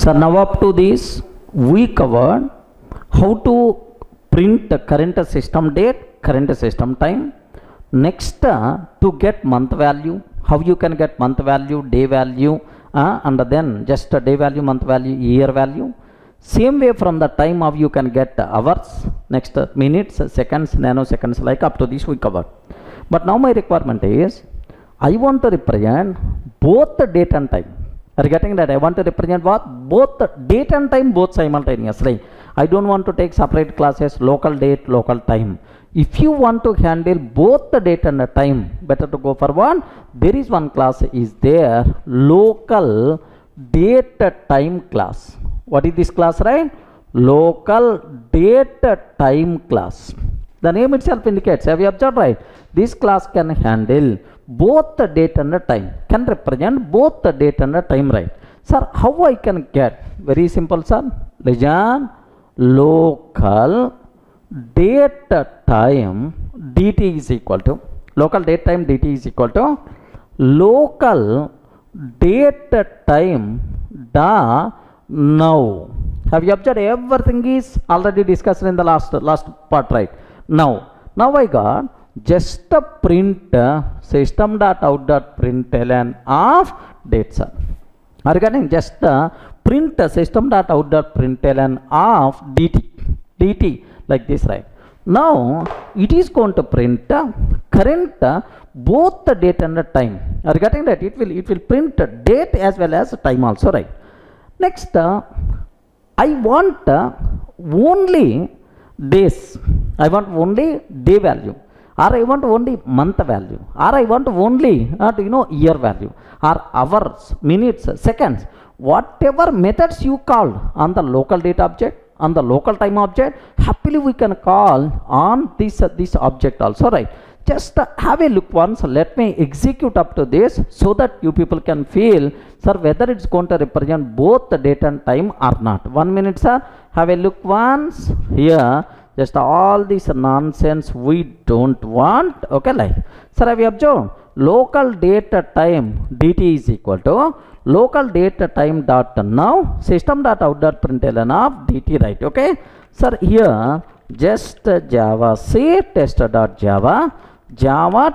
So now up to this, we covered how to print current system date, current system time. Next, to get month value, how you can get month value, day value, and then just day value, month value, year value. Same way from the time of you can get hours, next minutes, seconds, nanoseconds, like up to this we covered. But now my requirement is, I want to represent both the date and time. Are you getting that? I want to represent what? Both the date and time, both simultaneously. I don't want to take separate classes, local date, local time. If you want to handle both the date and the time, better to go for one. There is one class is there, local date time class. What is this class, right? Local date time class. The name itself indicates, have you observed, right? This class can handle both the date and the time, can represent both the date and the time, right? Sir, how I can get? Very simple, sir. Listen, local date time dt is equal to, local date time dt is equal to local date time da now. Have you observed? Everything is already discussed in the last part, right? Now I got just a print system.out.println of date, sir. Are you getting? Just print system.out.println of dt like this, right? Now it is going to print current both the date and the time. Are you getting that? It will print date as well as time also, right? Next, I want only days. I want only day value, or I want only month value, or I want only year value, or hours, minutes, seconds, whatever methods you call on the local date object, on the local time object, happily we can call on this object also, right? Just have a look once. Let me execute up to this so that you people can feel, sir, whether it's going to represent both the date and time or not. 1 minute, sir. Have a look once here. Just all this nonsense we don't want. Okay, like, sir, have you observed? Local date time dt is equal to local date time dot now system dot out dot println of dt, right? Okay, sir, here just java c test dot java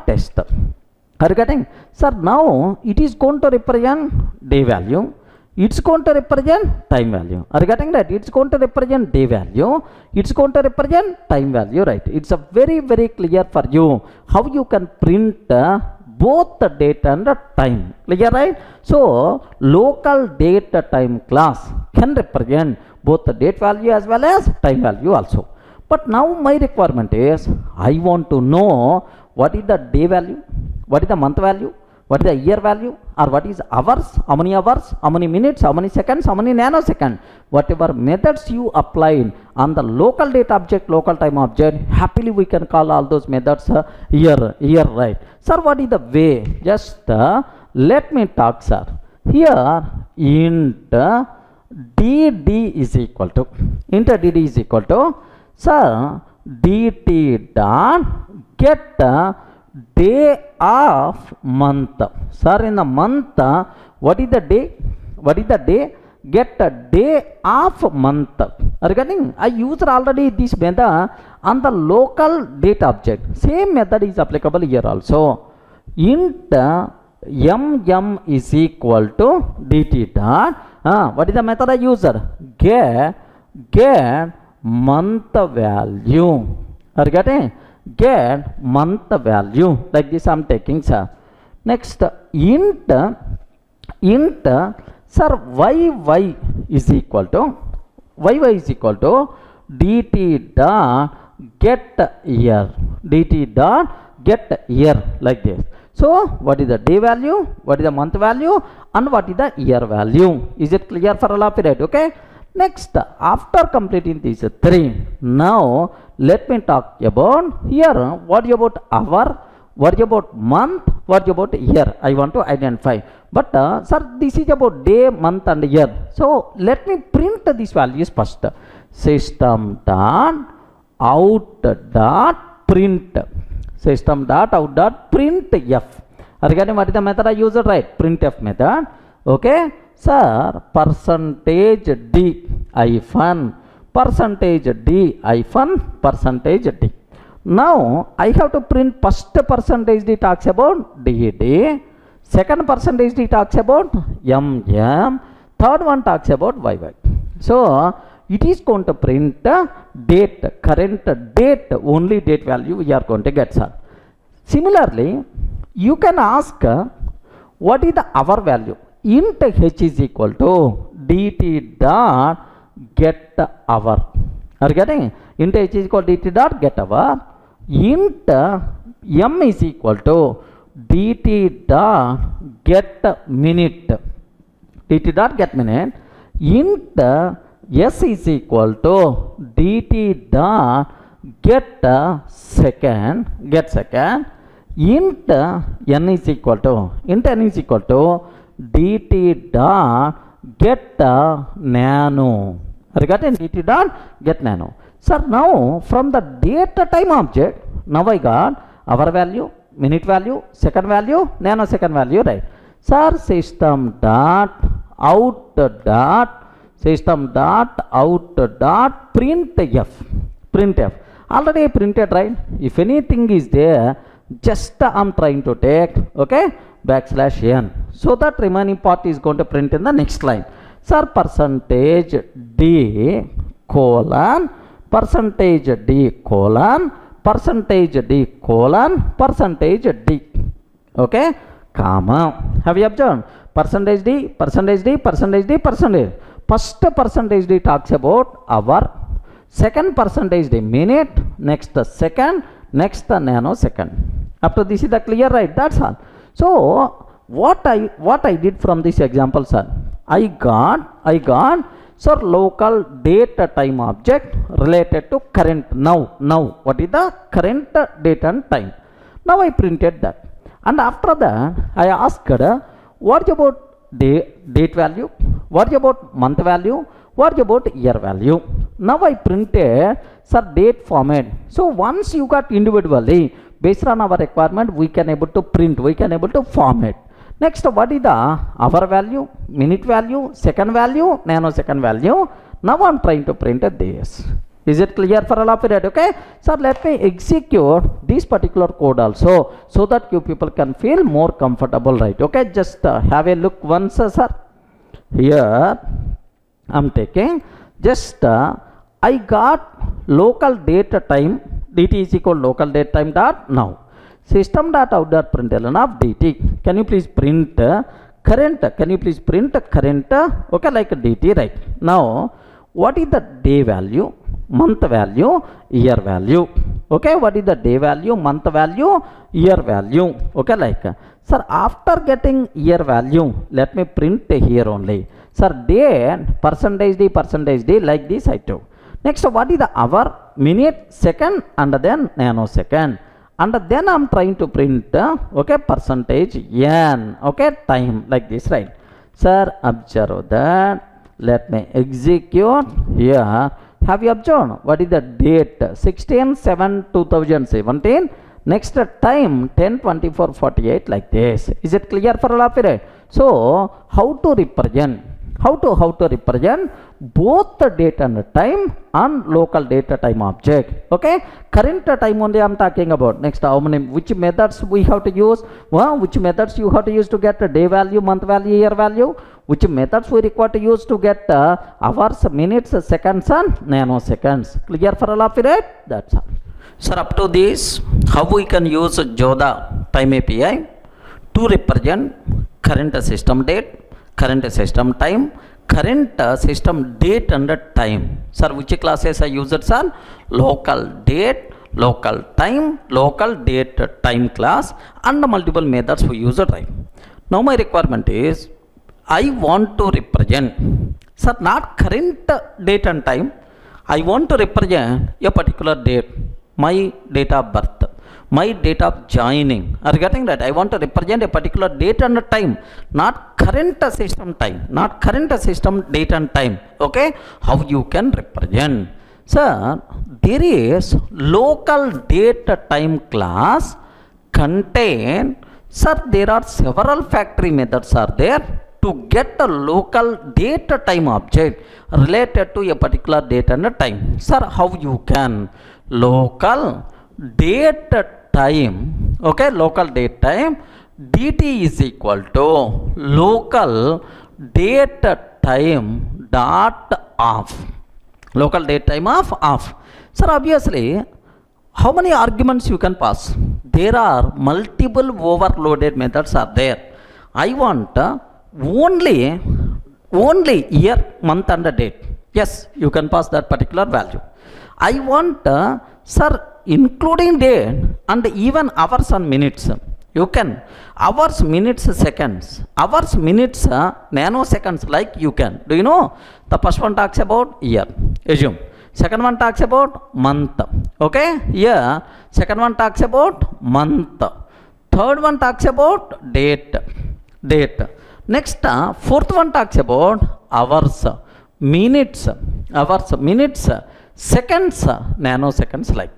test. Are you getting? Sir, now it is going to represent day value, it's going to represent time value. Are you getting that? It's going to represent day value, it's going to represent time value, right? It's a very clear for you how you can print both the date and the time. Clear, right? So local date time class can represent both the date value as well as time value also. But now my requirement is, I want to know what is the day value, what is the month value, what is the year value, or what is hours, how many minutes, how many seconds, how many nanoseconds. Whatever methods you applied on the local date object, local time object, happily we can call all those methods year, right? Sir, what is the way? Just let me talk, sir. Here int dd is equal to, sir, dt dot get day of month. Sir, in the month, what is the day? Get a day of month. Are you getting? I used already this method on the local date object. Same method is applicable here also. Int mm is equal to dt dot what is the method I used? Get month value. Are you getting? Get month value, like this I'm taking, sir. Next, int sir, yy is equal to dt dot get year, like this. So what is the day value, what is the month value, and what is the year value? Is it clear for all of it? Okay. Next, after completing these three, now let me talk about here, what about hour, what about month, what about year, I want to identify. But sir, this is about day, month and year. So let me print these values first. System dot out dot print, system dot out dot print f. Regarding what is the method I used, right? Printf method. Okay. sir, percentage D hyphen percentage D hyphen percentage D. Now I have to print first percentage D talks about DD, second percentage D talks about MM, third one talks about YY. So it is going to print date, current date, only date value we are going to get, sir. Similarly, you can ask what is the hour value. Int h is equal to dt dot get hour. Are you getting? Int h is equal to dt dot get hour. Int m is equal to dt dot get minute. Dt dot get minute. Int s is equal to dt dot get second. Int n is equal to dt dot get nano. Are you getting? Dt dot get nano. Sir, now from the data time object, now I got hour value, minute value, second value, nanosecond value, right? Sir, system dot out dot printf. Already printed, right? If anything is there, just I'm trying to take, okay, backslash n. So that remaining part is going to print in the next line. Sir, percentage D colon percentage D colon percentage D colon percentage D. Okay, comma. Have you observed? Percentage D, percentage D, percentage D, percentage. First percentage D talks about hour. Second percentage D minute. Next the second. Next the nanosecond. Up to this is the clear, right? That's all. So what I did from this example, sir, I got sir local date time object related to current now. What is the current date and time? Now I printed that, and after that I asked what about date value, what about month value, what about year value. Now I printed sir date format. So once you got individually based on our requirement, we can able to print, we can able to format. Next, what is the hour value, minute value, second value, nanosecond value. Now I'm trying to print this. Is it clear for all of it? Okay. So let me execute this particular code also, so that you people can feel more comfortable, right? Okay. Just have a look once, sir. Here I'm taking just I got local date time dt is equal local date time dot now. System dot out dot println of dt. Can you please print current? Can you please print current? Okay, like dt, right? Now, what is the day value, month value, year value? Okay, what is the day value, month value, year value? Okay, like sir, after getting year value, let me print here only. Sir, day percentage d like this I took. Next, what is the hour, minute, second, and then nanosecond. And then I'm trying to print, okay, percentage n, okay, time, like this, right? Sir, observe that. Let me execute here. Have you observed? What is the date? 16/7/2017. Next time 10/24/48, like this. Is it clear for all of it? So how to represent? How to represent both the date and time on local data time object? Okay, current time only I'm talking about. Next, how many, which methods we have to use? Well, which methods you have to use to get the day value, month value, year value? Which methods we require to use to get hours, minutes, seconds, and nanoseconds? Clear for all of it? That's all. Sir, up to this, how we can use Joda time API to represent current system date, current system time, current system date and time. Sir, which classes I used, sir? Local date, local time, local date time class, and multiple methods we used, right? Now my requirement is, I want to represent, sir, not current date and time. I want to represent a particular date, my date of birth, my date of joining. Are you getting that? I want to represent a particular date and time, not current system time, not current system date and time. Okay, how you can represent? Sir, there is local date time class contain, sir, there are several factory methods are there. to get a local date time object related to a particular date and time. Sir, how you can? Local date time, okay, local date time dt is equal to local date time dot off, local date time of off. Sir, obviously, how many arguments you can pass? There are multiple overloaded methods are there. I want only year, month and date. Yes, you can pass that particular value. I want sir, including date and even hours and minutes. You can hours, minutes, seconds, hours, minutes, nanoseconds, like you can. Do you know? The first one talks about year, assume. Second one talks about month. Okay, here second one talks about month. Third one talks about date. Next, fourth one talks about hours, minutes, seconds, nanoseconds, like.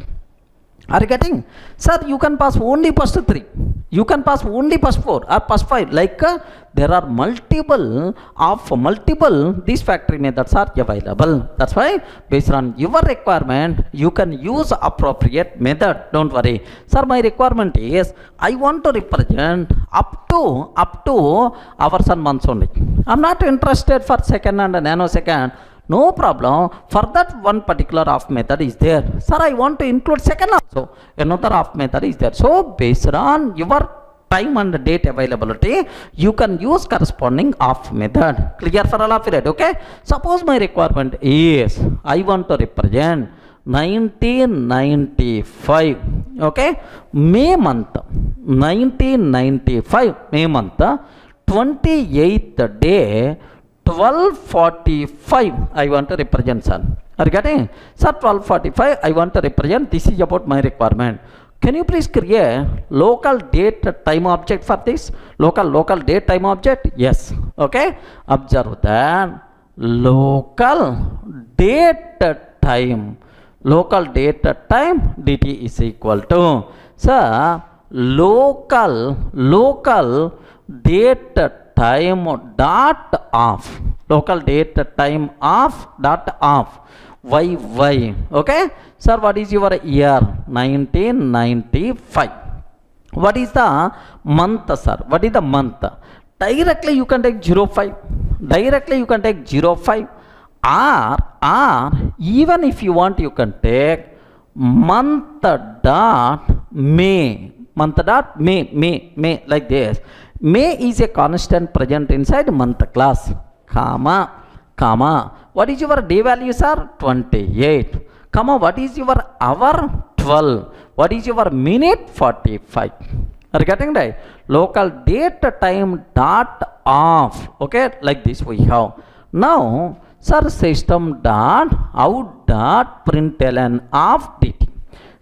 Are you getting? Sir, you can pass only first 3. You can pass only first 4 or first 5. Like there are multiple these factory methods are available. That's why based on your requirement, you can use appropriate method. Don't worry. Sir, my requirement is I want to represent up to hours and months only. I'm not interested for second and nanosecond. No problem. For that, one particular off method is there. Sir, I want to include second also. Another off method is there. So based on your time and date availability, you can use corresponding off method. Clear for all of it? Okay. Suppose my requirement is I want to represent 1995. Okay. May month. 1995 May month. 28th day. 12:45 I want to represent, sir. Are you getting? Sir, 12:45 I want to represent. This is about my requirement. Can you please create local date time object for this? Local date time object? Yes. Okay. Observe that local date time dt is equal to, sir, local date time dot off, local date time off dot off, y. Okay, sir, what is your year? 1995. What is the month, sir? What is the month? Directly you can take 05. Directly you can take 05. Or even if you want, you can take month dot May. May, like this. May is a constant present inside month class, comma. What is your day value, sir? 28, comma. What is your hour? 12. What is your minute? 45. Are you getting right? Local date time dot off. Okay, like this we have. Now, sir, system dot out dot println of dt.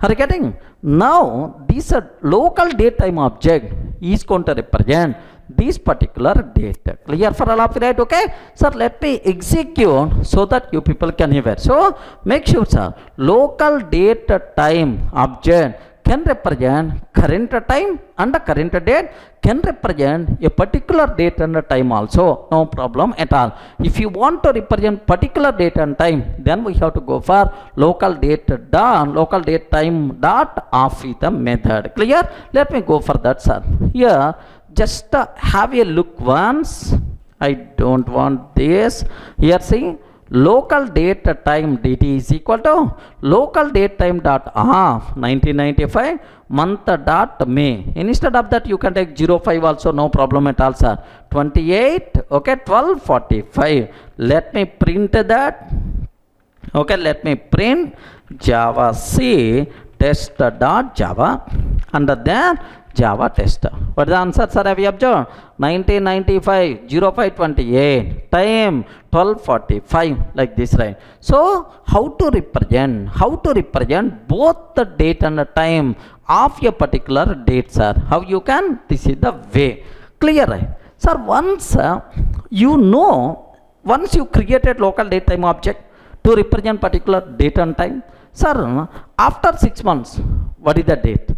Are you getting? Now, this local date time object is going to represent this particular date. Clear for all of you, right? Okay. Sir, let me execute so that you people can hear. So, make sure, sir, local date time object can represent current time and the current date, can represent a particular date and time also. No problem at all. If you want to represent particular date and time, then we have to go for local date time dot off with the method. Clear? Let me go for that, sir. Here, just have a look once. I don't want this. Here, see, local date time dt is equal to local date time dot off 1995 month dot May. Instead of that, you can take 05 also, no problem at all, sir. 28, okay, 12:45. Let me print that. Okay, let me print Java C test dot Java. Under that, Java test. What is the answer, sir? Have you observed? 1995 0528 time 12:45, like this, right? So how to represent both the date and the time of a particular date, sir? How you can? This is the way. Clear, right? Sir, once you created local date time object to represent particular date and time, sir, after 6 months, what is the date?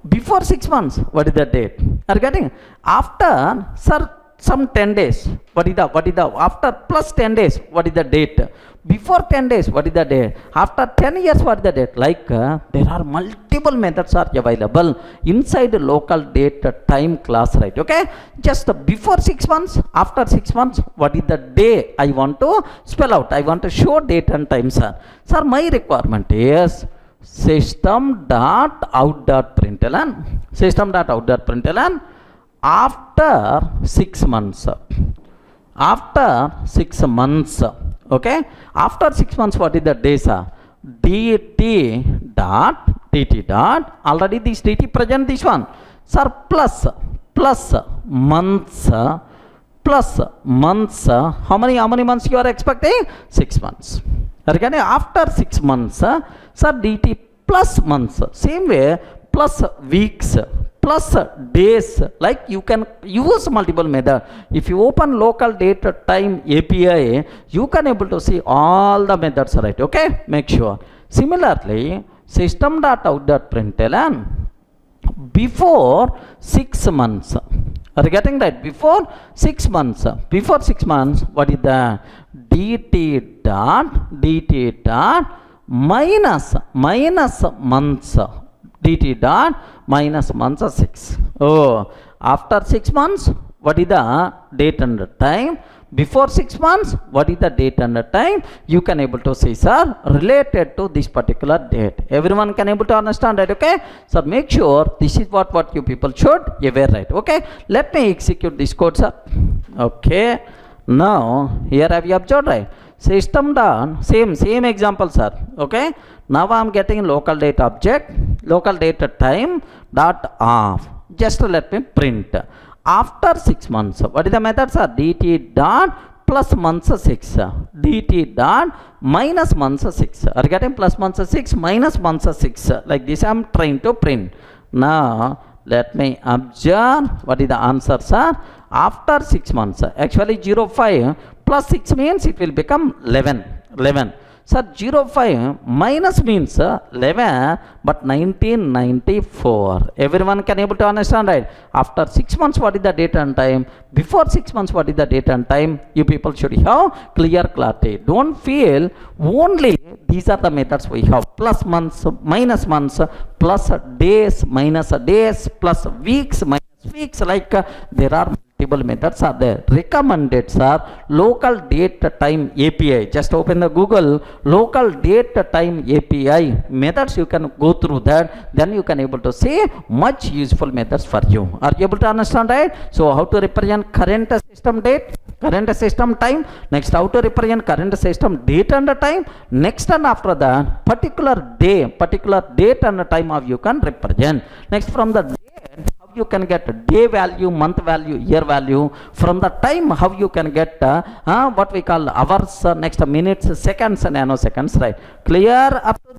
Before 6 months, what is the date? Are you getting? After, sir, some 10 days, what is the after plus 10 days, what is the date? Before 10 days, what is the date? After 10 years, what is the date? Like there are multiple methods are available inside the local date time class, right? Okay, just before 6 months, after 6 months, what is the day I want to spell out, I want to show date and time, sir. Sir, my requirement is system dot out dot println, system dot out dot println after 6 months, after 6 months, okay, after 6 months, what is the day, sir? dt dot already this dt present, this one, sir, plus months, plus months, how many months you are expecting? 6 months. Okay, after 6 months, sir, dt plus months, same way plus weeks, plus days, like you can use multiple method. If you open local date time API, you can able to see all the methods, right? Okay, make sure. Similarly, system dot out dot println before 6 months, are you getting that? Before 6 months, before 6 months, what is the dt dot minus months, dt dot minus months are 6. Oh, after 6 months, what is the date and the time? Before 6 months, what is the date and the time? You can able to see, sir, related to this particular date. Everyone can able to understand, right? Okay, so make sure this is what you people should aware, right? Okay, let me execute this code, sir. Okay, now here have you observed, right? System done, same example, sir. Okay, now I am getting local date object, local date time dot off. Just let me print after 6 months. What is the method, sir? dt dot plus months 6, dt dot minus months 6. Are you getting? Plus months 6 minus months 6. Like this I am trying to print. Now let me observe what is the answer, sir. After 6 months, actually 0.5 plus 6 means it will become 11. Sir, 0.5 minus means 11, but 1994. Everyone can able to understand, right? After 6 months, what is the date and time? Before 6 months, what is the date and time? You people should have clear clarity. Don't feel only these are the methods we have. Plus months, plus days, plus weeks, minus weeks. Like there are multiple methods are there. Recommended, sir, local date time API. Just open the Google local date time API methods. You can go through that. Then you can able to see much useful methods for you. Are you able to understand, right? So how to represent current system date, current system time. Next, how to represent current system date and time. Next, and after that, particular date and time of you can represent. Next, from the date, how you can get day value, month value, year value. From the time, how you can get what we call hours, next minutes, seconds, and nanoseconds, right? Clear up to